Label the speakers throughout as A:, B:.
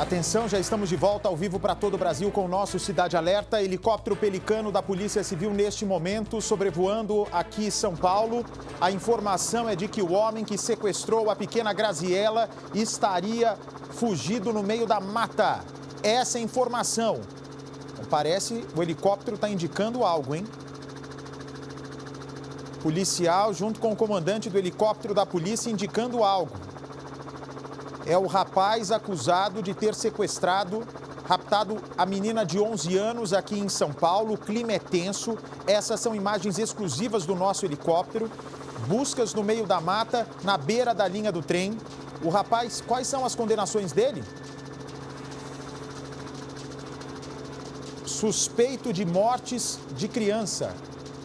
A: Atenção, já estamos de volta ao vivo para todo o Brasil com o nosso Cidade Alerta. Helicóptero Pelicano da Polícia Civil neste momento sobrevoando aqui São Paulo. A informação é de que o homem que sequestrou a pequena Graziella estaria fugido no meio da mata. Essa é a informação. Parece o helicóptero está indicando algo, hein? Policial junto com o comandante do helicóptero da polícia indicando algo. É o rapaz acusado de ter raptado a menina de 11 anos aqui em São Paulo. O clima é tenso. Essas são imagens exclusivas do nosso helicóptero. Buscas no meio da mata, na beira da linha do trem. O rapaz, quais são as condenações dele? Suspeito de mortes de criança.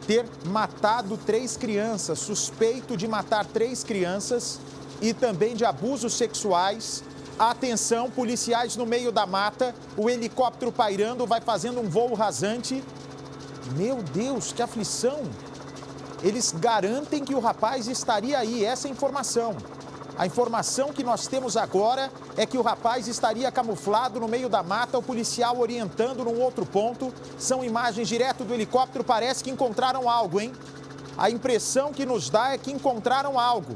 A: Ter matado 3 crianças. Suspeito de matar 3 crianças. E também de abusos sexuais. Atenção, policiais no meio da mata, o helicóptero pairando, vai fazendo um voo rasante. Meu Deus, que aflição! Eles garantem que o rapaz estaria aí, essa é a informação. A informação que nós temos agora é que o rapaz estaria camuflado no meio da mata, o policial orientando num outro ponto. São imagens direto do helicóptero, parece que encontraram algo, hein? A impressão que nos dá é que encontraram algo.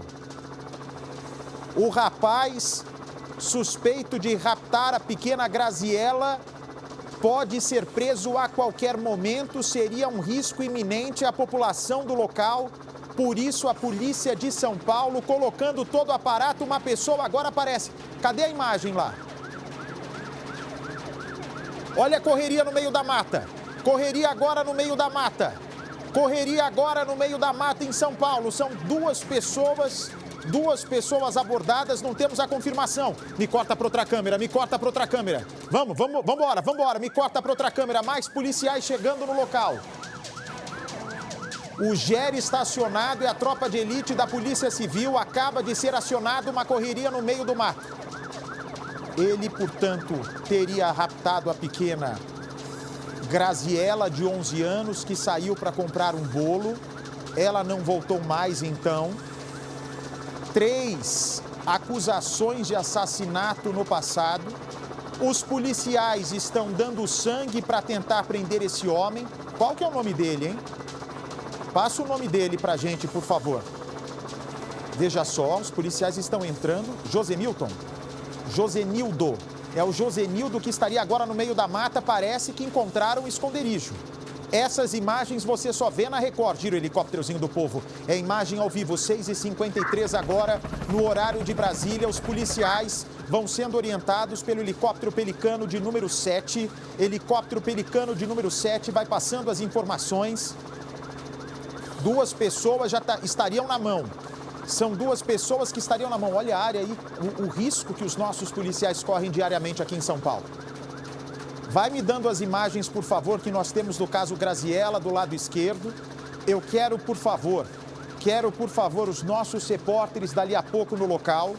A: O rapaz suspeito de raptar a pequena Graziella pode ser preso a qualquer momento, seria um risco iminente à população do local. Por isso, a polícia de São Paulo, colocando todo o aparato, uma pessoa agora aparece. Cadê a imagem lá? Olha a correria no meio da mata. Correria agora no meio da mata. Correria agora no meio da mata em São Paulo. São duas pessoas abordadas, não temos a confirmação. Me corta para outra câmera, me corta para outra câmera. Vambora, me corta para outra câmera. Mais policiais chegando no local. O GER está acionado e a tropa de elite da Polícia Civil acaba de ser acionado, uma correria no meio do mato. Ele, portanto, teria raptado a pequena Graziella, de 11 anos, que saiu para comprar um bolo. Ela não voltou mais, então. 3 acusações de assassinato no passado. Os policiais estão dando sangue para tentar prender esse homem. Qual que é o nome dele, hein? Passa o nome dele pra gente, por favor. Veja só, os policiais estão entrando. Josenildo. É o Josenildo que estaria agora no meio da mata. Parece que encontraram um esconderijo. Essas imagens você só vê na Record. Gira o helicópterozinho do povo. É imagem ao vivo, 6h53 agora, no horário de Brasília. Os policiais vão sendo orientados pelo helicóptero Pelicano de número 7. Helicóptero Pelicano de número 7 vai passando as informações. 2 pessoas já estariam na mão. São 2 pessoas que estariam na mão. Olha a área aí, o risco que os nossos policiais correm diariamente aqui em São Paulo. Vai me dando as imagens, por favor, que nós temos do caso Graziella do lado esquerdo. Eu quero, por favor, os nossos repórteres dali a pouco no local.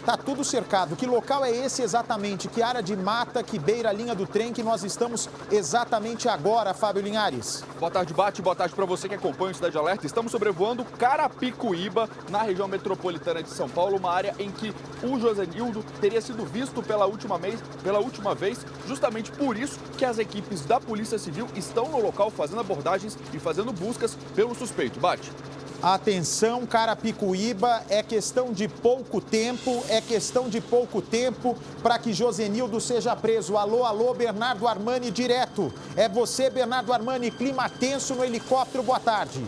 A: Tá tudo cercado. Que local é esse exatamente? Que área de mata que beira a linha do trem que nós estamos exatamente agora, Fábio Linhares?
B: Boa tarde, Bate. Boa tarde para você que acompanha o Cidade Alerta. Estamos sobrevoando Carapicuíba, na região metropolitana de São Paulo, uma área em que o Josenildo teria sido visto pela última vez. Justamente por isso que as equipes da Polícia Civil estão no local fazendo abordagens e fazendo buscas pelo suspeito. Bate.
A: Atenção, Carapicuíba, é questão de pouco tempo para que Josenildo seja preso. Alô, Bernardo Armani, direto. É você, Bernardo Armani, clima tenso no helicóptero, boa tarde.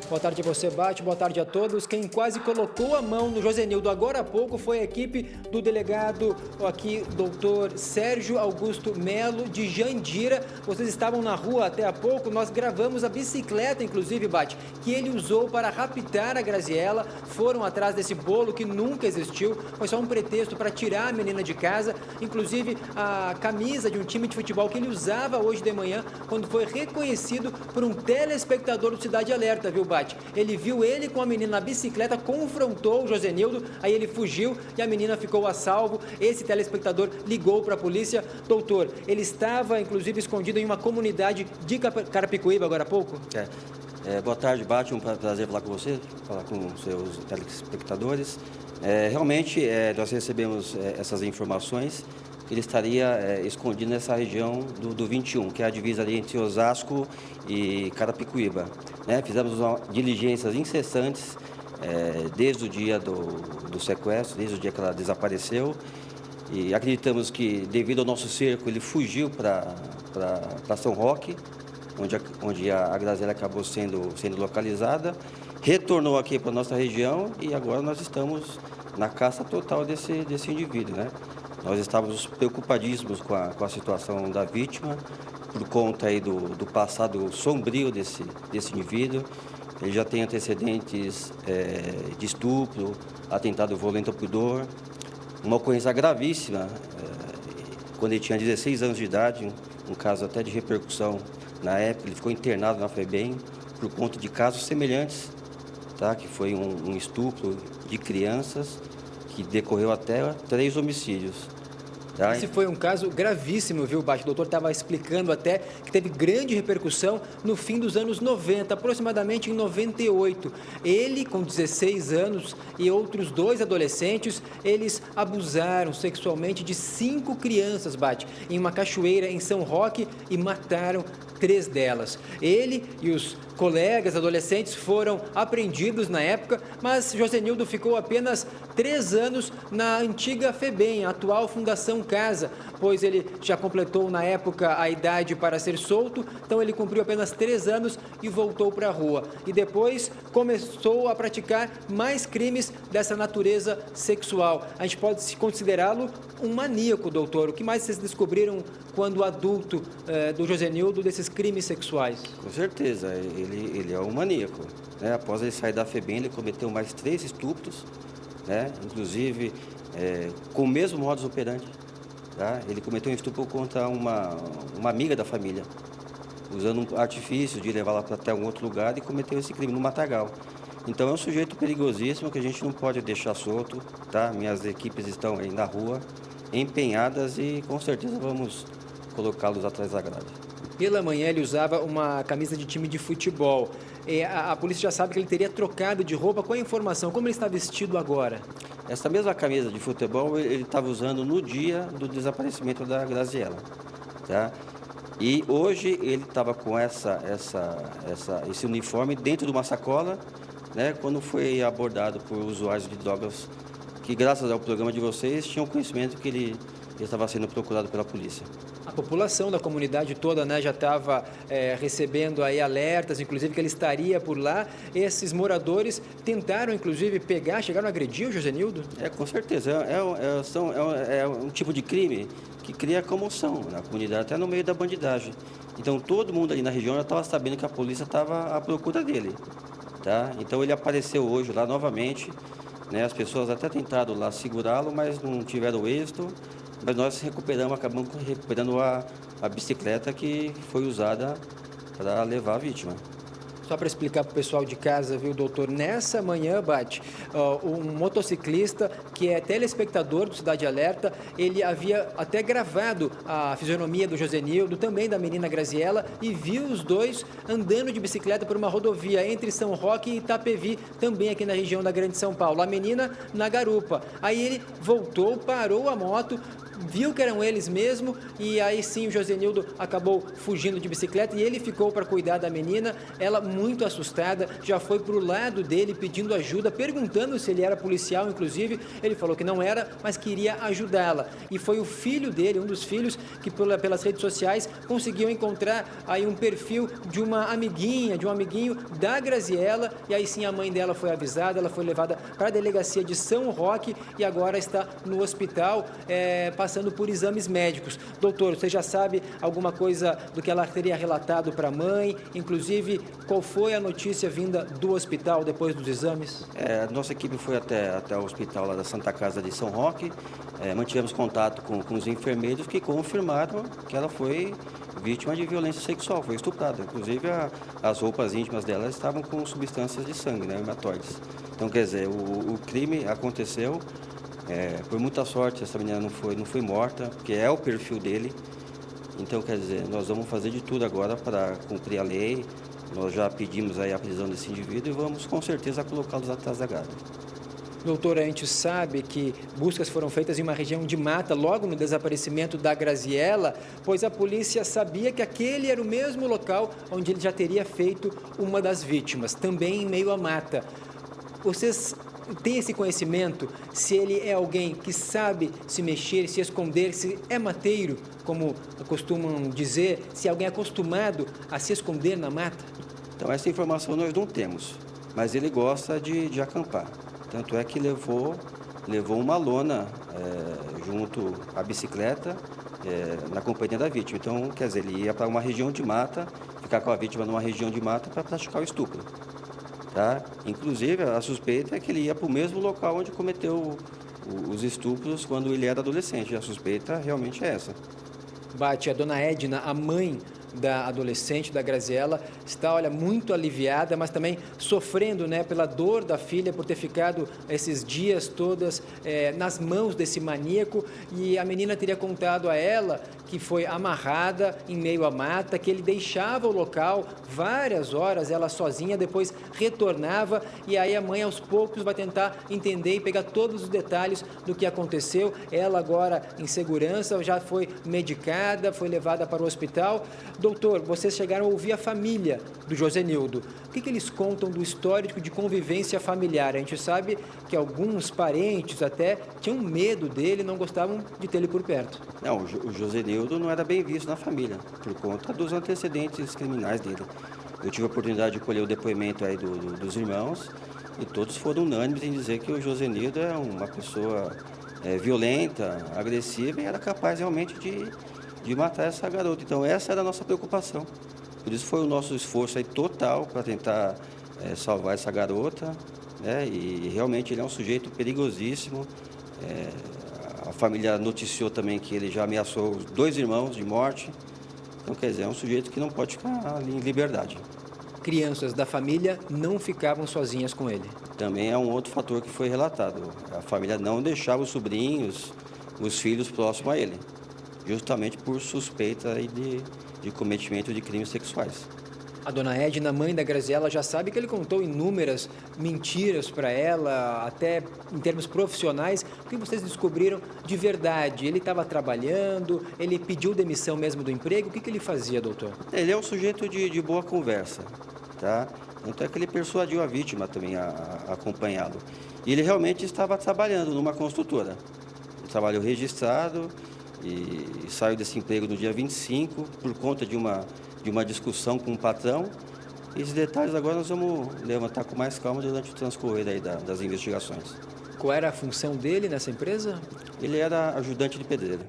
C: Boa tarde a você, Bate. Boa tarde a todos. Quem quase colocou a mão no Josenildo agora há pouco foi a equipe do delegado aqui, doutor Sérgio Augusto Melo, de Jandira. Vocês estavam na rua até há pouco. Nós gravamos a bicicleta, inclusive, Bate, que ele usou para raptar a Graziella. Foram atrás desse bolo que nunca existiu. Foi só um pretexto para tirar a menina de casa. Inclusive, a camisa de um time de futebol que ele usava hoje de manhã, quando foi reconhecido por um telespectador do Cidade Alerta, viu, Bate? Ele viu ele com a menina na bicicleta, confrontou o Josenildo, aí ele fugiu e a menina ficou a salvo. Esse telespectador ligou para a polícia. Doutor, ele estava, inclusive, escondido em uma comunidade de Carapicuíba agora há pouco?
D: Boa tarde, Bate. Um prazer falar com você, falar com os seus telespectadores. Realmente, nós recebemos essas informações que ele estaria escondido nessa região do 21, que é a divisa ali entre Osasco e Carapicuíba. Fizemos diligências incessantes desde o dia do sequestro, desde o dia que ela desapareceu, e acreditamos que, devido ao nosso cerco, ele fugiu para São Roque, onde a Graziela acabou sendo localizada, retornou aqui para a nossa região e agora nós estamos na caça total desse indivíduo, Nós estávamos preocupadíssimos com a situação da vítima, por conta aí do passado sombrio desse indivíduo. Ele já tem antecedentes de estupro, atentado violento ao pudor, uma ocorrência gravíssima, quando ele tinha 16 anos de idade, um caso até de repercussão na época. Ele ficou internado na FEBEM por conta de casos semelhantes, que foi um estupro de crianças que decorreu até 3 homicídios.
C: Esse foi um caso gravíssimo, viu, Bate? O doutor estava explicando até que teve grande repercussão no fim dos anos 90, aproximadamente em 98. Ele, com 16 anos, e outros 2 adolescentes, eles abusaram sexualmente de 5 crianças, Bate, em uma cachoeira em São Roque e mataram 3 delas. Ele e os colegas adolescentes foram apreendidos na época, mas Josenildo ficou apenas 3 anos na antiga FEBEM, a atual Fundação Casa, pois ele já completou na época a idade para ser solto, então ele cumpriu apenas 3 anos e voltou para a rua. E depois começou a praticar mais crimes dessa natureza sexual. A gente pode considerá-lo um maníaco, doutor. O que mais vocês descobriram quando adulto do Josenildo desses crimes sexuais?
D: Com certeza, ele é um maníaco. Após ele sair da FEBEM, ele cometeu mais 3 estupros, inclusive com o mesmo modus operandi. Ele cometeu um estupro contra uma amiga da família, usando um artifício de levá-la para até algum outro lugar, e cometeu esse crime no Matagal. Então é um sujeito perigosíssimo que a gente não pode deixar solto. Minhas equipes estão aí na rua, empenhadas, e com certeza vamos colocá-los atrás da grade.
C: Pela manhã ele usava uma camisa de time de futebol. A polícia já sabe que ele teria trocado de roupa. Qual a informação? Como ele está vestido agora?
D: Essa mesma camisa de futebol ele estava usando no dia do desaparecimento da Graziela. E hoje ele estava com esse uniforme dentro de uma sacola, quando foi abordado por usuários de drogas que, graças ao programa de vocês, tinham conhecimento que ele estava sendo procurado pela polícia.
C: A população da comunidade toda, já estava recebendo aí alertas, inclusive que ele estaria por lá. Esses moradores tentaram, inclusive, chegaram a agredir o Josenildo?
D: Com certeza. É um tipo de crime que cria comoção na comunidade, até no meio da bandidagem. Então, todo mundo ali na região já estava sabendo que a polícia estava à procura dele. Então, ele apareceu hoje lá novamente. As pessoas até tentaram lá segurá-lo, mas não tiveram êxito. Mas nós acabamos recuperando a bicicleta que foi usada para levar a vítima.
C: Só para explicar para o pessoal de casa, viu, doutor? Nessa manhã, Bate, um motociclista que é telespectador do Cidade Alerta, ele havia até gravado a fisionomia do Josenildo, também da menina Graziela, e viu os dois andando de bicicleta por uma rodovia entre São Roque e Itapevi, também aqui na região da Grande São Paulo. A menina na garupa. Aí ele voltou, parou a moto, viu que eram eles mesmo, e aí sim o Josenildo acabou fugindo de bicicleta e ele ficou para cuidar da menina. Ela, muito assustada, já foi para o lado dele pedindo ajuda, perguntando se ele era policial, inclusive. Ele falou que não era, mas queria ajudá-la. E foi o filho dele, um dos filhos, que pelas redes sociais conseguiu encontrar aí um perfil de uma amiguinha, de um amiguinho da Graziela, e aí sim a mãe dela foi avisada, ela foi levada para a delegacia de São Roque e agora está no hospital, passando por exames médicos. Doutor, você já sabe alguma coisa do que ela teria relatado para a mãe? Inclusive, qual foi a notícia vinda do hospital depois dos exames?
D: A nossa equipe foi até o hospital lá da Santa Casa de São Roque. Mantivemos contato com os enfermeiros que confirmaram que ela foi vítima de violência sexual, foi estuprada. Inclusive, as roupas íntimas dela estavam com substâncias de sangue, hematóides. Então, quer dizer, o crime aconteceu. Por muita sorte, essa menina não foi morta, porque é o perfil dele. Então, quer dizer, nós vamos fazer de tudo agora para cumprir a lei. Nós já pedimos aí a prisão desse indivíduo e vamos, com certeza, colocá-los atrás da grade.
C: Doutor, a gente sabe que buscas foram feitas em uma região de mata logo no desaparecimento da Graziella, pois a polícia sabia que aquele era o mesmo local onde ele já teria feito uma das vítimas, também em meio à mata. Vocês têm esse conhecimento se ele é alguém que sabe se mexer, se esconder, se é mateiro, como costumam dizer, se é alguém acostumado a se esconder na mata?
D: Então, essa informação nós não temos, mas ele gosta de acampar. Tanto é que levou uma lona junto à bicicleta na companhia da vítima. Então, quer dizer, ele ia para uma região de mata, ficar com a vítima numa região de mata para praticar o estupro. Tá? Inclusive, a suspeita é que ele ia para o mesmo local onde cometeu os estupros quando ele era adolescente. A suspeita realmente é essa.
C: Bate, a dona Edna, a mãe da adolescente, da Graziella, está, olha, muito aliviada, mas também sofrendo, né, pela dor da filha por ter ficado esses dias todas nas mãos desse maníaco. E a menina teria contado a ela que foi amarrada em meio à mata, que ele deixava o local várias horas, ela sozinha, depois retornava, e aí a mãe aos poucos vai tentar entender e pegar todos os detalhes do que aconteceu. Ela agora em segurança, já foi medicada, foi levada para o hospital. Doutor, vocês chegaram a ouvir a família do Josenildo. O que eles contam do histórico de convivência familiar? A gente sabe que alguns parentes até tinham medo dele, não gostavam de ter ele por perto.
D: Não, o Josenildo não era bem visto na família, por conta dos antecedentes criminais dele. Eu tive a oportunidade de colher o depoimento aí dos irmãos e todos foram unânimes em dizer que o Josenildo é uma pessoa violenta, agressiva e era capaz realmente de matar essa garota. Então essa era a nossa preocupação. Por isso foi o nosso esforço aí total para tentar salvar essa garota, né? E realmente ele é um sujeito perigosíssimo. A família noticiou também que ele já ameaçou os 2 irmãos de morte. Então, quer dizer, é um sujeito que não pode ficar ali em liberdade.
C: Crianças da família não ficavam sozinhas com ele.
D: Também é um outro fator que foi relatado. A família não deixava os sobrinhos, os filhos próximos a ele, justamente por suspeita aí de cometimento de crimes sexuais.
C: A dona Edna, mãe da Graziella, já sabe que ele contou inúmeras mentiras para ela, até em termos profissionais. O que vocês descobriram de verdade? Ele estava trabalhando, ele pediu demissão mesmo do emprego? O que ele fazia, doutor?
D: Ele é um sujeito de boa conversa, tá? Tanto é que ele persuadiu a vítima também a acompanhá-lo. E ele realmente estava trabalhando numa construtora. Um trabalho registrado e saiu desse emprego no dia 25 por conta de uma discussão com o patrão. Esses detalhes agora nós vamos levantar com mais calma durante o transcorrer aí das investigações.
C: Qual era a função dele nessa empresa?
D: Ele era ajudante de pedreiro.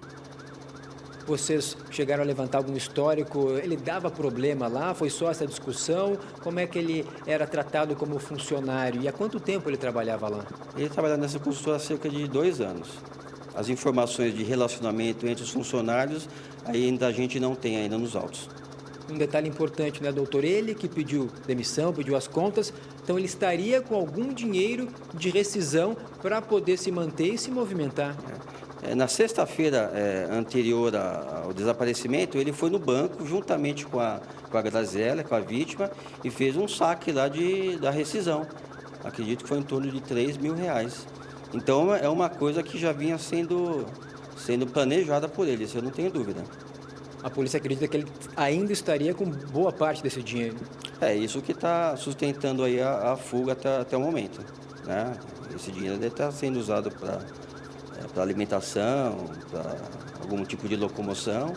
C: Vocês chegaram a levantar algum histórico? Ele dava problema lá? Foi só essa discussão? Como é que ele era tratado como funcionário? E há quanto tempo ele trabalhava lá?
D: Ele trabalhava nessa construtora há cerca de 2 anos. As informações de relacionamento entre os funcionários ainda a gente não tem ainda nos autos.
C: Um detalhe importante, né, doutor? Ele que pediu demissão, pediu as contas, então ele estaria com algum dinheiro de rescisão para poder se manter e se movimentar.
D: Na sexta-feira anterior ao desaparecimento, ele foi no banco juntamente com a Graziella, com a vítima, e fez um saque lá da rescisão. Acredito que foi em torno de R$3.000. Então é uma coisa que já vinha sendo planejada por ele, isso eu não tenho dúvida.
C: A polícia acredita que ele ainda estaria com boa parte desse dinheiro.
D: É isso que está sustentando aí a fuga até o momento, né? Esse dinheiro deve estar sendo usado para alimentação, para algum tipo de locomoção,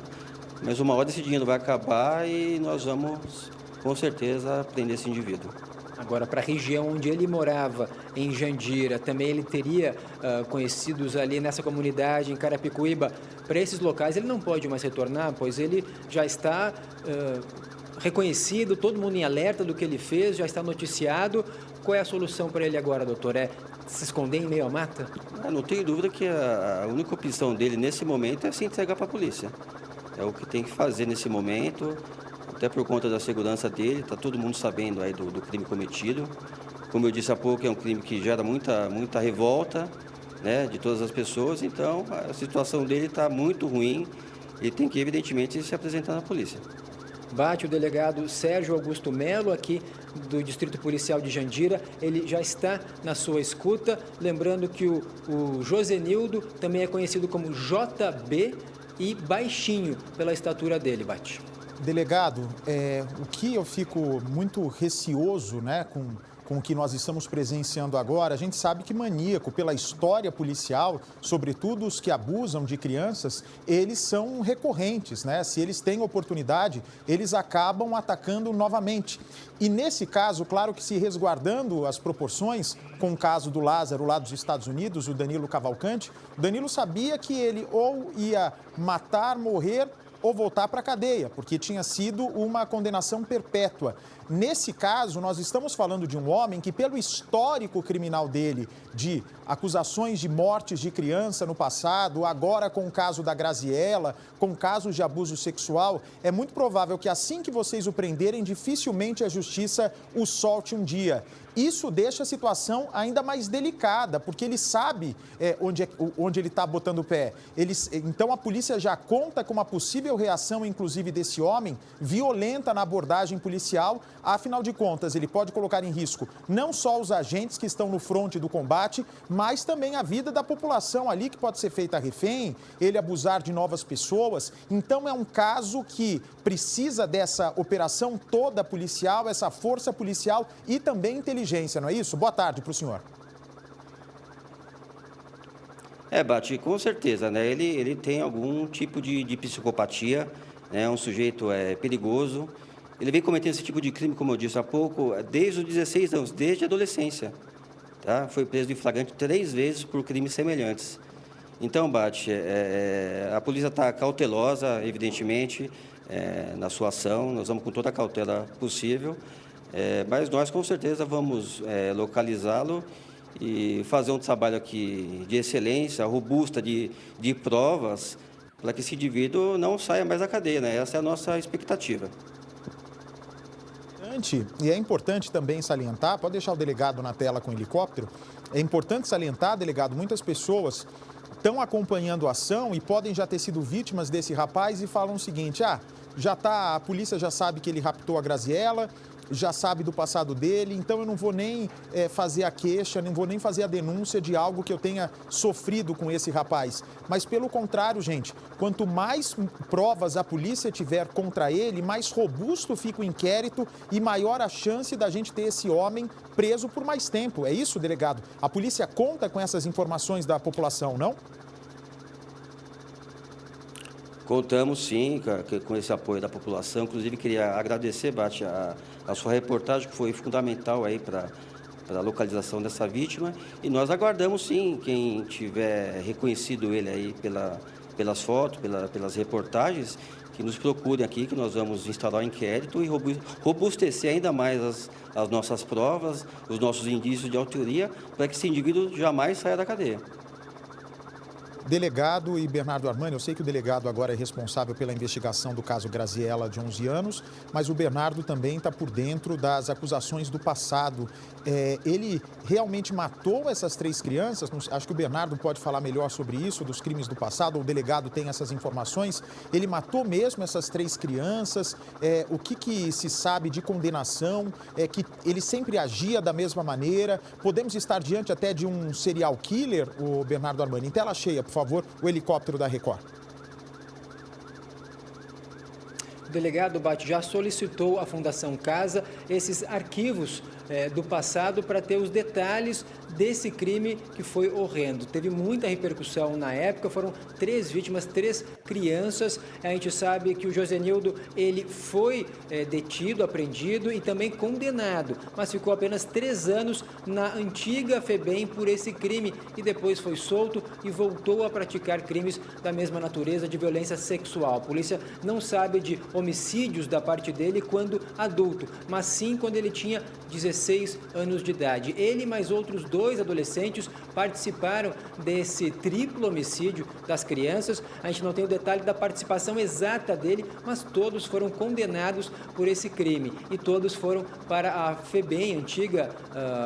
D: mas uma hora esse dinheiro vai acabar e nós vamos, com certeza, prender esse indivíduo.
C: Agora, para a região onde ele morava, em Jandira, também ele teria conhecidos ali nessa comunidade, em Carapicuíba. Para esses locais ele não pode mais retornar, pois ele já está reconhecido, todo mundo em alerta do que ele fez, já está noticiado. Qual é a solução para ele agora, doutor? É se esconder em meio à mata?
D: Não tenho dúvida que a única opção dele nesse momento é se entregar para a polícia. É o que tem que fazer nesse momento. Até por conta da segurança dele, está todo mundo sabendo aí do crime cometido. Como eu disse há pouco, é um crime que gera muita revolta, né, de todas as pessoas, então a situação dele está muito ruim e tem que, evidentemente, se apresentar na polícia.
C: Bate o delegado Sérgio Augusto Melo aqui do Distrito Policial de Jandira. Ele já está na sua escuta. Lembrando que o Josenildo também é conhecido como JB e baixinho pela estatura dele, Bate.
A: Delegado, o que eu fico muito receoso, né, com o que nós estamos presenciando agora, a gente sabe que maníaco, pela história policial, sobretudo os que abusam de crianças, eles são recorrentes, né? Se eles têm oportunidade, eles acabam atacando novamente. E nesse caso, claro que se resguardando as proporções, com o caso do Lázaro lá dos Estados Unidos, o Danilo Cavalcante, o Danilo sabia que ele ou ia matar, morrer ou voltar para a cadeia, porque tinha sido uma condenação perpétua. Nesse caso, nós estamos falando de um homem que, pelo histórico criminal dele, de acusações de mortes de criança no passado, agora com o caso da Graziella, com casos de abuso sexual, é muito provável que assim que vocês o prenderem, dificilmente a justiça o solte um dia. Isso deixa a situação ainda mais delicada, porque ele sabe onde ele está botando o pé. Então, a polícia já conta com uma possível reação, inclusive, desse homem, violenta na abordagem policial. Afinal de contas, ele pode colocar em risco não só os agentes que estão no fronte do combate, mas também a vida da população ali, que pode ser feita refém, ele abusar de novas pessoas. Então, é um caso que precisa dessa operação toda policial, essa força policial e também inteligência, não é isso? Boa tarde para o senhor.
D: Bate, com certeza, né? Ele tem algum tipo de psicopatia, né? É um sujeito perigoso. Ele vem cometendo esse tipo de crime, como eu disse há pouco, desde os 16 anos, desde a adolescência. Tá? Foi preso em flagrante 3 vezes por crimes semelhantes. Então, Bate, a polícia está cautelosa, evidentemente, na sua ação. Nós vamos com toda a cautela possível. Mas nós, com certeza, vamos localizá-lo e fazer um trabalho aqui de excelência, robusta, de provas, para que esse indivíduo não saia mais da cadeia, né? Essa é a nossa expectativa.
A: E é importante também salientar, pode deixar o delegado na tela com o helicóptero, é importante salientar, delegado, muitas pessoas estão acompanhando a ação e podem já ter sido vítimas desse rapaz e falam o seguinte, a polícia já sabe que ele raptou a Graziella, já sabe do passado dele, então eu não vou nem fazer a queixa, não vou nem fazer a denúncia de algo que eu tenha sofrido com esse rapaz. Mas pelo contrário, gente, quanto mais provas a polícia tiver contra ele, mais robusto fica o inquérito e maior a chance da gente ter esse homem preso por mais tempo. É isso, delegado? A polícia conta com essas informações da população, não?
D: Contamos, sim, com esse apoio da população. Inclusive, queria agradecer, Bate, a sua reportagem, que foi fundamental aí para a localização dessa vítima. E nós aguardamos, sim, quem tiver reconhecido ele aí pelas fotos, pelas reportagens, que nos procurem aqui, que nós vamos instalar o inquérito e robustecer ainda mais as nossas provas, os nossos indícios de autoria, para que esse indivíduo jamais saia da cadeia.
A: Delegado e Bernardo Armani, eu sei que o delegado agora é responsável pela investigação do caso Graziella, de 11 anos, mas o Bernardo também está por dentro das acusações do passado. Ele realmente matou essas 3 crianças? Acho que o Bernardo pode falar melhor sobre isso, dos crimes do passado, ou o delegado tem essas informações. Ele matou mesmo essas 3 crianças? O que se sabe de condenação? Que ele sempre agia da mesma maneira? Podemos estar diante até de um serial killer, o Bernardo Armani? Em tela cheia, por favor, o helicóptero da Record.
C: O delegado Bate já solicitou à Fundação Casa esses arquivos do passado para ter os detalhes desse crime que foi horrendo. Teve muita repercussão na época, foram 3 vítimas, 3 crianças. A gente sabe que o Josenildo, ele foi detido, apreendido e também condenado, mas ficou apenas 3 anos na antiga FEBEM por esse crime e depois foi solto e voltou a praticar crimes da mesma natureza, de violência sexual. A polícia não sabe de homicídios da parte dele quando adulto, mas sim quando ele tinha 16 anos de idade. Ele e mais outros 2 2 adolescentes participaram desse triplo homicídio das crianças. A gente não tem o detalhe da participação exata dele, mas todos foram condenados por esse crime e todos foram para a FEBEM, antiga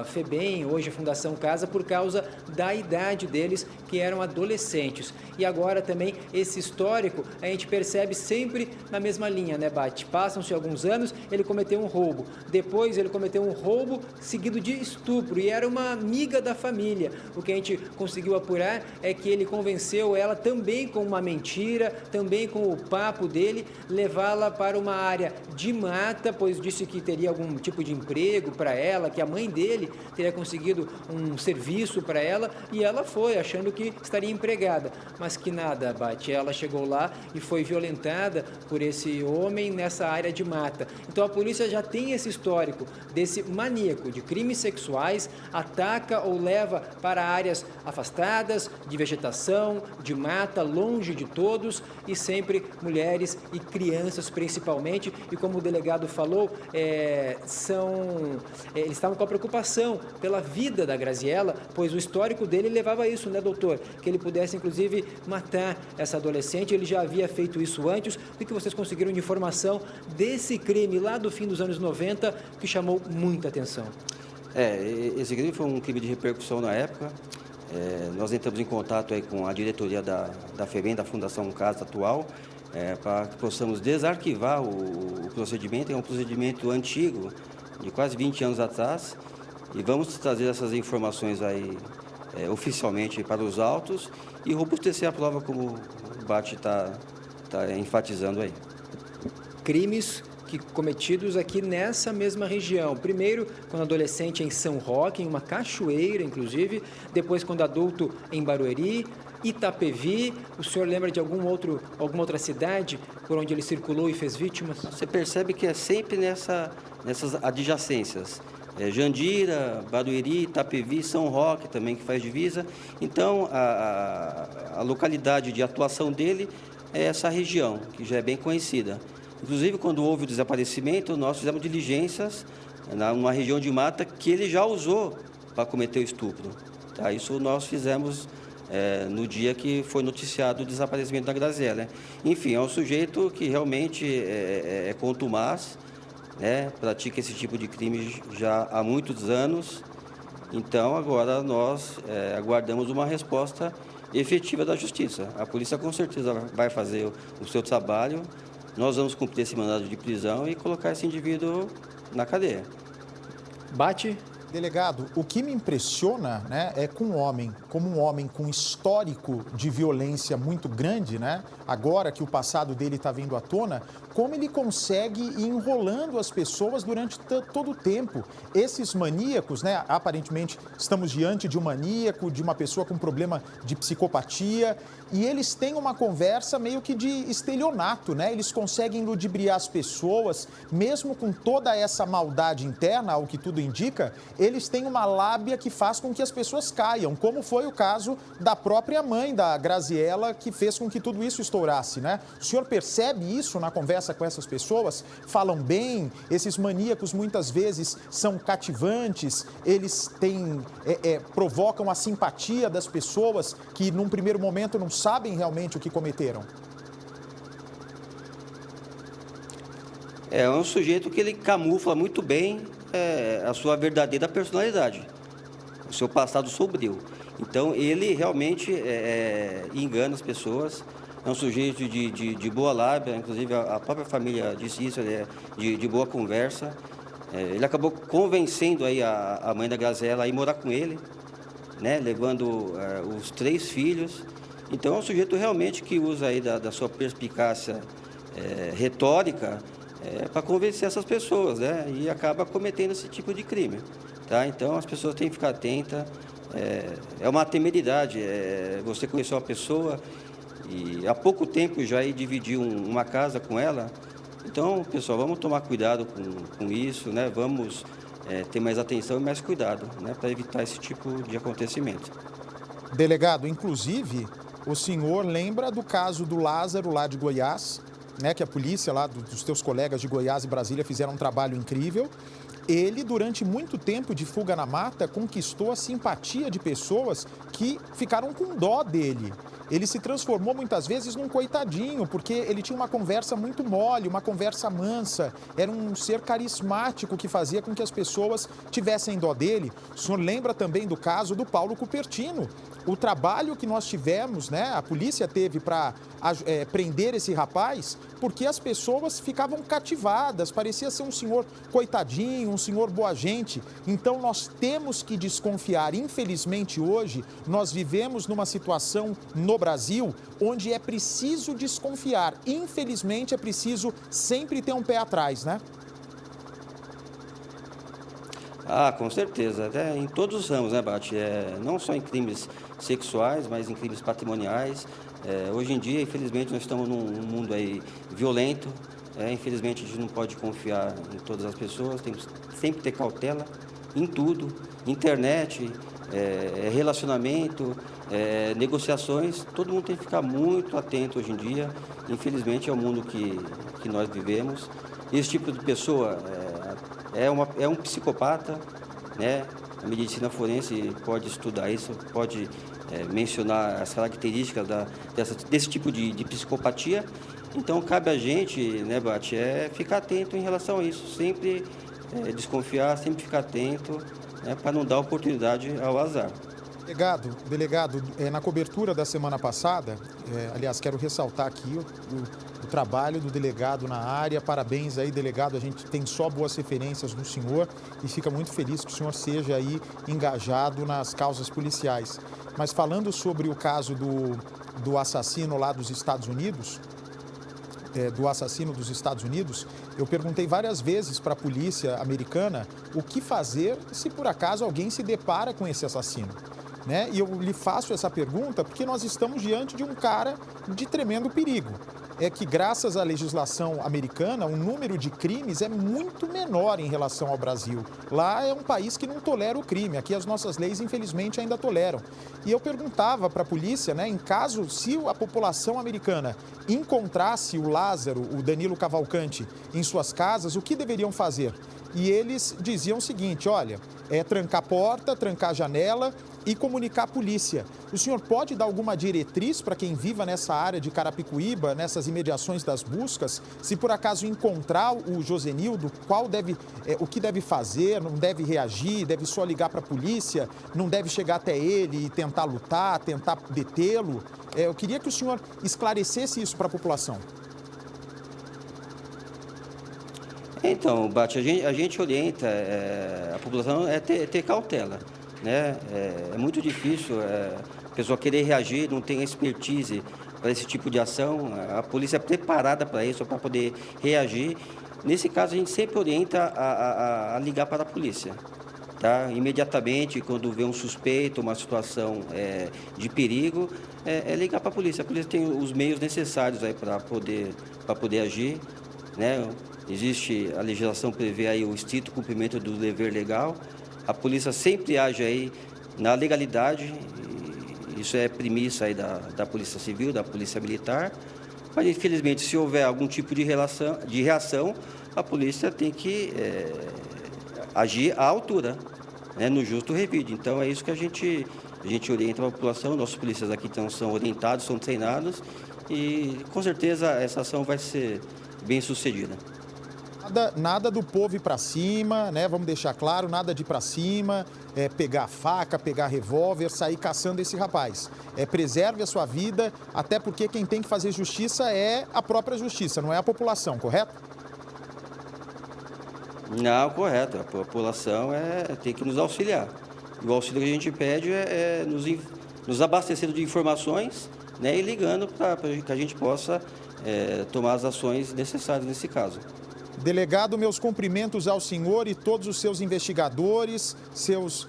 C: FEBEM, hoje Fundação Casa, por causa da idade deles, que eram adolescentes. E agora também esse histórico a gente percebe sempre na mesma linha, né, Bate? Passam-se alguns anos, ele cometeu um roubo, depois ele cometeu um roubo seguido de estupro e era uma amiga da família. O que a gente conseguiu apurar é que ele convenceu ela também com uma mentira, também com o papo dele, levá-la para uma área de mata, pois disse que teria algum tipo de emprego para ela, que a mãe dele teria conseguido um serviço para ela e ela foi, achando que estaria empregada. Mas que nada, Bate, ela chegou lá e foi violentada por esse homem nessa área de mata. Então a polícia já tem esse histórico desse maníaco de crimes sexuais, ataca ou leva para áreas afastadas, de vegetação, de mata, longe de todos e sempre mulheres e crianças principalmente. E como o delegado falou, eles estavam com a preocupação pela vida da Graziella, pois o histórico dele levava a isso, né, doutor? Que ele pudesse, inclusive, matar essa adolescente. Ele já havia feito isso antes. O que vocês conseguiram de informação desse crime lá do fim dos anos 90 que chamou muita atenção?
D: Esse crime foi um crime de repercussão na época. Nós entramos em contato aí com a diretoria da FEBEM, da Fundação Casa atual, para que possamos desarquivar o procedimento. É um procedimento antigo, de quase 20 anos atrás, e vamos trazer essas informações aí oficialmente para os autos e robustecer a prova, como o Bate está enfatizando aí.
C: Crimes cometidos aqui nessa mesma região. Primeiro, quando adolescente em São Roque, em uma cachoeira, inclusive. Depois, quando adulto em Barueri, Itapevi. O senhor lembra de alguma outra cidade por onde ele circulou e fez vítimas?
D: Você percebe que é sempre nessas adjacências. Jandira, Barueri, Itapevi, São Roque também, que faz divisa. Então, a localidade de atuação dele é essa região, que já é bem conhecida. Inclusive, quando houve o desaparecimento, nós fizemos diligências numa região de mata que ele já usou para cometer o estupro. Tá? Isso nós fizemos no dia que foi noticiado o desaparecimento da Graziella. Enfim, é um sujeito que realmente é contumaz, né? Pratica esse tipo de crime já há muitos anos. Então, agora nós aguardamos uma resposta efetiva da Justiça. A polícia com certeza vai fazer o seu trabalho. Nós vamos cumprir esse mandado de prisão e colocar esse indivíduo na cadeia.
C: Bate.
A: Delegado, o que me impressiona, né, é como um homem com histórico de violência muito grande, né, agora que o passado dele está vindo à tona, como ele consegue ir enrolando as pessoas durante todo o tempo. Esses maníacos, né, aparentemente estamos diante de um maníaco, de uma pessoa com problema de psicopatia, e eles têm uma conversa meio que de estelionato, né? Eles conseguem ludibriar as pessoas, mesmo com toda essa maldade interna, ao que tudo indica, eles têm uma lábia que faz com que as pessoas caiam, como foi o caso da própria mãe da Graziella, que fez com que tudo isso estourasse, né? O senhor percebe isso na conversa com essas pessoas? Falam bem, esses maníacos muitas vezes são cativantes, eles provocam a simpatia das pessoas que num primeiro momento não sabem realmente o que cometeram.
D: É um sujeito que ele camufla muito bem a sua verdadeira personalidade, o seu passado sombrio. Então, ele realmente engana as pessoas. É um sujeito de boa lábia, inclusive a própria família disse isso, ele é de boa conversa. Ele acabou convencendo aí a mãe da Graziella a ir morar com ele, né, levando os 3 filhos. Então, é um sujeito realmente que usa aí da sua perspicácia retórica para convencer essas pessoas, né, e acaba cometendo esse tipo de crime. Tá? Então, as pessoas têm que ficar atentas. É uma temeridade. Você conheceu uma pessoa e há pouco tempo já dividiu uma casa com ela. Então, pessoal, vamos tomar cuidado com isso, né? Vamos ter mais atenção e mais cuidado, né? Para evitar esse tipo de acontecimento.
A: Delegado, inclusive, o senhor lembra do caso do Lázaro lá de Goiás, né? Que a polícia lá, dos teus colegas de Goiás e Brasília fizeram um trabalho incrível. ele, durante muito tempo de fuga na mata, conquistou a simpatia de pessoas que ficaram com dó dele. Ele se transformou muitas vezes num coitadinho, porque ele tinha uma conversa muito mole, uma conversa mansa, era um ser carismático que fazia com que as pessoas tivessem dó dele. O senhor lembra também do caso do Paulo Cupertino. O trabalho que nós tivemos, né, a polícia teve para prender esse rapaz, porque as pessoas ficavam cativadas, parecia ser um senhor coitadinho, um senhor boa gente. Então nós temos que desconfiar. Infelizmente hoje nós vivemos numa situação no Brasil onde é preciso desconfiar. Infelizmente é preciso sempre ter um pé atrás, né?
D: Ah, com certeza, até em todos os ramos, né, Bate? Não só em crimes sexuais, mas em crimes patrimoniais. Hoje em dia, infelizmente, nós estamos num mundo aí violento. Infelizmente, a gente não pode confiar em todas as pessoas, temos sempre ter cautela em tudo, internet, relacionamento, negociações. Todo mundo tem que ficar muito atento hoje em dia. Infelizmente, é o mundo que nós vivemos. Esse tipo de pessoa é um psicopata, né? A medicina forense pode estudar isso, pode mencionar as características desse tipo de psicopatia. Então, cabe a gente, né, Bate, ficar atento em relação a isso, sempre desconfiar, sempre ficar atento, né, para não dar oportunidade ao azar.
A: Delegado, na cobertura da semana passada, aliás, quero ressaltar aqui o trabalho do delegado na área. Parabéns aí, delegado, a gente tem só boas referências do senhor e fica muito feliz que o senhor seja aí engajado nas causas policiais. Mas falando sobre o caso do assassino lá dos Estados Unidos, eu perguntei várias vezes para a polícia americana o que fazer se por acaso alguém se depara com esse assassino. Né? E eu lhe faço essa pergunta porque nós estamos diante de um cara de tremendo perigo. É que, graças à legislação americana, o número de crimes é muito menor em relação ao Brasil. Lá é um país que não tolera o crime. Aqui as nossas leis, infelizmente, ainda toleram. E eu perguntava para a polícia, né, em caso, se a população americana encontrasse o Lázaro, o Danilo Cavalcante, em suas casas, o que deveriam fazer? E eles diziam o seguinte: olha, trancar a porta, trancar a janela e comunicar a polícia. O senhor pode dar alguma diretriz para quem viva nessa área de Carapicuíba, nessas imediações das buscas? Se por acaso encontrar o Josenildo, o que deve fazer? Não deve reagir? Deve só ligar para a polícia? Não deve chegar até ele e tentar lutar, tentar detê-lo? Eu queria que o senhor esclarecesse isso para a população.
D: Então, Bate, a gente orienta a população ter cautela, né? É muito difícil a pessoa querer reagir, não tem expertise para esse tipo de ação. A polícia é preparada para isso, para poder reagir. Nesse caso, a gente sempre orienta a ligar para a polícia, tá? Imediatamente, quando vê um suspeito, uma situação de perigo, ligar para a polícia. A polícia tem os meios necessários aí para poder agir, né? Existe, a legislação prevê aí o estrito cumprimento do dever legal. A polícia sempre age aí na legalidade, isso é premissa aí da Polícia Civil, da Polícia Militar. Mas, infelizmente, se houver algum tipo de reação, a polícia tem que agir à altura, né, no justo revide. Então, é isso que a gente orienta a população. Nossos policiais aqui são orientados, são treinados e, com certeza, essa ação vai ser bem sucedida.
A: Nada do povo ir para cima, né? Vamos deixar claro, nada de ir para cima, pegar faca, pegar revólver, sair caçando esse rapaz. Preserve a sua vida, até porque quem tem que fazer justiça é a própria justiça, não é a população, correto?
D: Não, correto. A população tem que nos auxiliar. E o auxílio que a gente pede é nos abastecendo de informações, né, e ligando para que a gente possa tomar as ações necessárias nesse caso.
A: Delegado, meus cumprimentos ao senhor e todos os seus investigadores, seus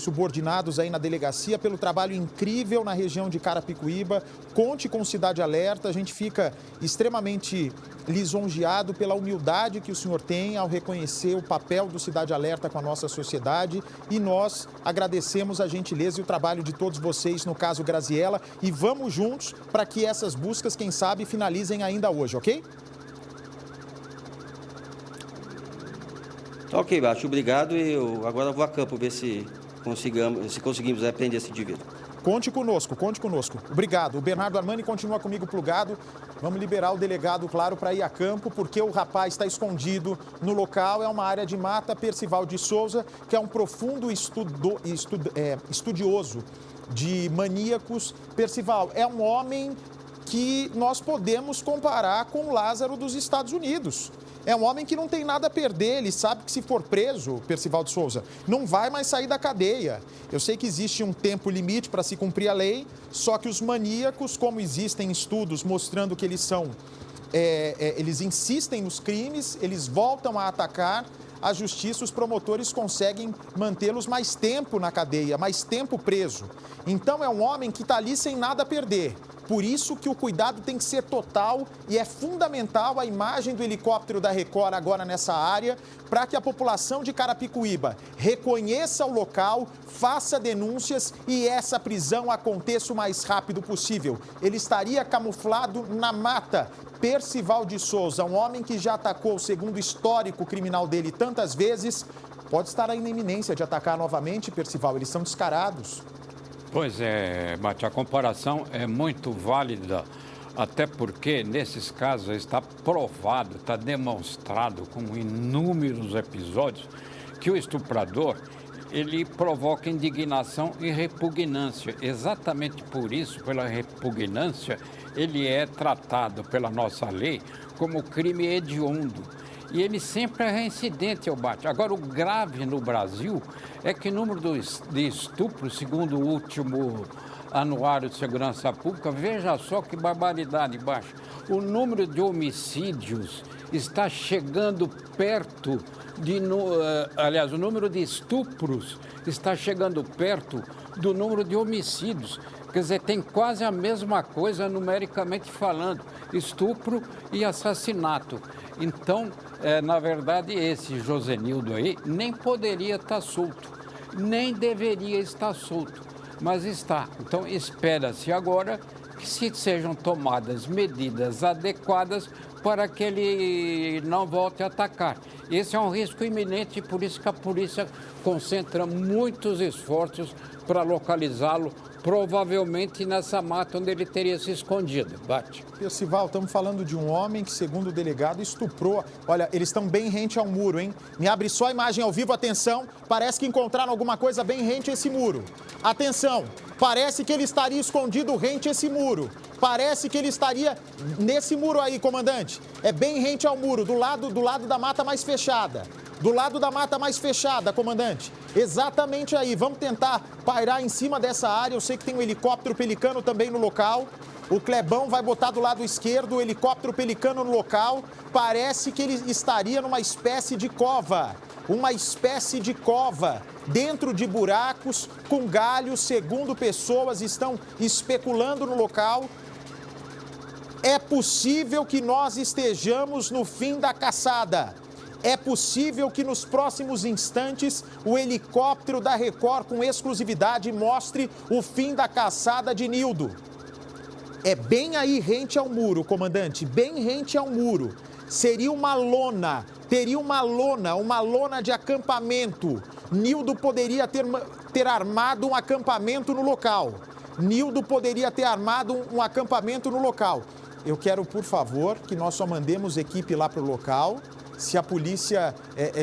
A: subordinados aí na delegacia, pelo trabalho incrível na região de Carapicuíba. Conte com Cidade Alerta, a gente fica extremamente lisonjeado pela humildade que o senhor tem ao reconhecer o papel do Cidade Alerta com a nossa sociedade, e nós agradecemos a gentileza e o trabalho de todos vocês no caso Graziella, e vamos juntos para que essas buscas, quem sabe, finalizem ainda hoje, ok?
D: Tá ok, Baixo, obrigado. E eu agora vou a campo ver se conseguimos apreender esse indivíduo.
A: Conte conosco, conte conosco. Obrigado. O Bernardo Armani continua comigo plugado. Vamos liberar o delegado, claro, para ir a campo, porque o rapaz está escondido no local. É uma área de mata. Percival de Souza, que é um profundo estudioso de maníacos. Percival, é um homem que nós podemos comparar com o Lázaro dos Estados Unidos. É um homem que não tem nada a perder, ele sabe que se for preso, Percival de Souza, não vai mais sair da cadeia. Eu sei que existe um tempo limite para se cumprir a lei, só que os maníacos, como existem estudos mostrando que eles são, eles insistem nos crimes, eles voltam a atacar, a justiça, os promotores conseguem mantê-los mais tempo na cadeia, mais tempo preso. Então é um homem que está ali sem nada a perder. Por isso que o cuidado tem que ser total e é fundamental a imagem do helicóptero da Record agora nessa área para que a população de Carapicuíba reconheça o local, faça denúncias e essa prisão aconteça o mais rápido possível. Ele estaria camuflado na mata. Percival de Souza, um homem que já atacou, segundo o histórico criminal dele tantas vezes, pode estar aí na iminência de atacar novamente, Percival. Eles são descarados.
E: Pois é, Mate, a comparação é muito válida, até porque nesses casos está provado, está demonstrado com inúmeros episódios que o estuprador, ele provoca indignação e repugnância. Exatamente por isso, pela repugnância, ele é tratado pela nossa lei como crime hediondo. E ele sempre é reincidente ao bate. Agora, o grave no Brasil é que o número de estupros, segundo o último Anuário de Segurança Pública, veja só que barbaridade baixa. O número de homicídios está chegando perto aliás, o número de estupros está chegando perto do número de homicídios. Quer dizer, tem quase a mesma coisa numericamente falando, estupro e assassinato. Então, na verdade, esse Josenildo aí nem poderia estar solto, nem deveria estar solto, mas está. Então, espera-se agora que sejam tomadas medidas adequadas para que ele não volte a atacar. Esse é um risco iminente e por isso que a polícia concentra muitos esforços para localizá-lo, provavelmente nessa mata onde ele teria se escondido. Bate.
A: Percival, estamos falando de um homem que, segundo o delegado, estuprou. Olha, eles estão bem rente ao muro, hein? Me abre só a imagem ao vivo, atenção. Parece que encontraram alguma coisa bem rente a esse muro. Atenção, parece que ele estaria escondido rente a esse muro. Parece que ele estaria nesse muro aí, comandante. É bem rente ao muro, do lado da mata mais fechada. Do lado da mata mais fechada, comandante. Exatamente aí. Vamos tentar pairar em cima dessa área. Eu sei que tem um helicóptero Pelicano também no local. O Clebão vai botar do lado esquerdo o helicóptero Pelicano no local. Parece que ele estaria numa espécie de cova. Uma espécie de cova. Dentro de buracos, com galhos, segundo pessoas estão especulando no local. É possível que nós estejamos no fim da caçada. É possível que nos próximos instantes o helicóptero da Record com exclusividade mostre o fim da caçada de Nildo. É bem aí rente ao muro, comandante, bem rente ao muro. Seria uma lona, teria uma lona de acampamento. Nildo poderia ter armado um acampamento no local. Nildo poderia ter armado um acampamento no local. Eu quero, por favor, que nós só mandemos equipe lá para o local. Se a polícia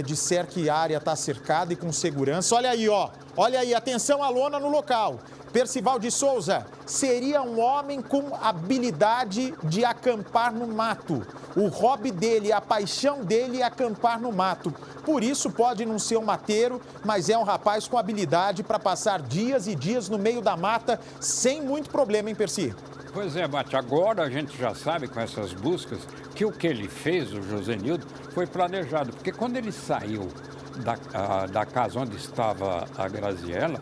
A: disser que a área está cercada e com segurança. Olha aí, ó. Olha aí, atenção à lona no local. Percival de Souza seria um homem com habilidade de acampar no mato. O hobby dele, a paixão dele é acampar no mato. Por isso pode não ser um mateiro, mas é um rapaz com habilidade para passar dias e dias no meio da mata sem muito problema, hein, Percy?
E: Pois é, Bate, agora a gente já sabe com essas buscas que o que ele fez, o Josenildo, foi planejado. Porque quando ele saiu da casa onde estava a Graziella,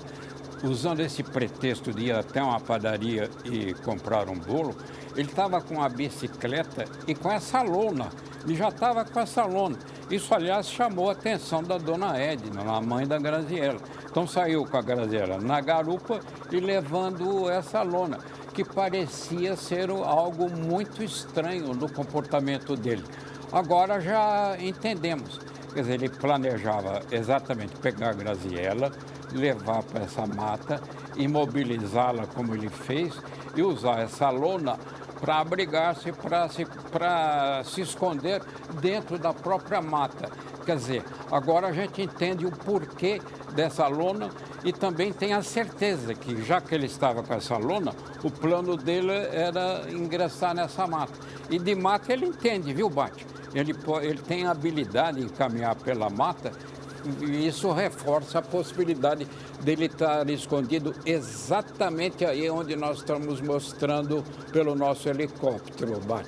E: usando esse pretexto de ir até uma padaria e comprar um bolo, ele estava com a bicicleta e com essa lona. Ele já estava com essa lona. Isso, aliás, chamou a atenção da dona Edna, a mãe da Graziella. Então saiu com a Graziella na garupa e levando essa lona, que parecia ser algo muito estranho no comportamento dele. Agora já entendemos. Quer dizer, ele planejava exatamente pegar a Graziella, levar para essa mata, imobilizá-la como ele fez e usar essa lona para abrigar-se, para se esconder dentro da própria mata. Quer dizer, agora a gente entende o porquê dessa lona e também tem a certeza que, já que ele estava com essa lona, o plano dele era ingressar nessa mata. E de mata ele entende, viu, Bate? Ele tem a habilidade em caminhar pela mata e isso reforça a possibilidade dele estar escondido exatamente aí onde nós estamos mostrando pelo nosso helicóptero, Bate.